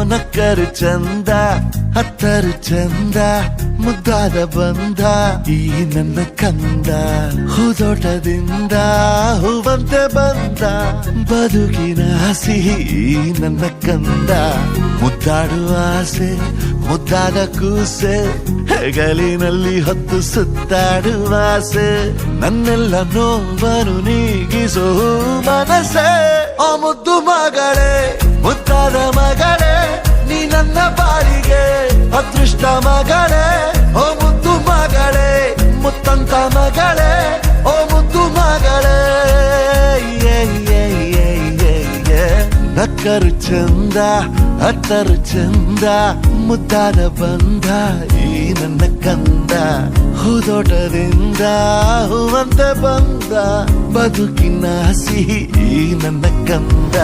ನಕ್ಕರು ಚಂದ ಹತ್ತರು ಚಂದ ಮುದ್ದಾದ ಬಂದ ಈ ನನ್ನ ಕಂದ ಹೂದೋಟದಿಂದ ಹೂವಂತೆ ಬಂದ ಬದುಕಿನ ಸಿಹಿ ನನ್ನ ಕಂದ ಮುದ್ದಾಡುವ ಆಸೆ ಮುದ್ದಾದ ಕೂಸೆ ಹೆಗಲಿನಲ್ಲಿ ಹೊತ್ತು ಸುತ್ತಾಡುವ ಆಸೆ ನನ್ನೆಲ್ಲ ನೋವನ್ನು ನೀಗಿಸೋ ಮನಸ್ಸೇ ಆ ಮುದ್ದು ಮಗಳೇ ಮುದ್ದಾದ ಮಗಳೇ ನೀ ನನ್ನ ಬಾಳಿಗೆ ಅದೃಷ್ಟ ಮಗಳೇ ಓ ಮುದ್ದು ಮಗಳೇ ಮುತ್ತಂತ ಮಗಳೇ ಓ ಮುದ್ದು ಮಗಳೇ ನಕ್ಕರು ಚಂದ ಹತ್ತರು ಚಂದ ಮುದ್ದಾದ ಬಂದ ಈ ನನ್ನ ಕಂದ ಹೂದೋಟದಿಂದ ಹೂವಂತೆ ಬಂದ ಬದುಕಿನ ಸಿಹಿ ಈ ನನ್ನ ಕಂದ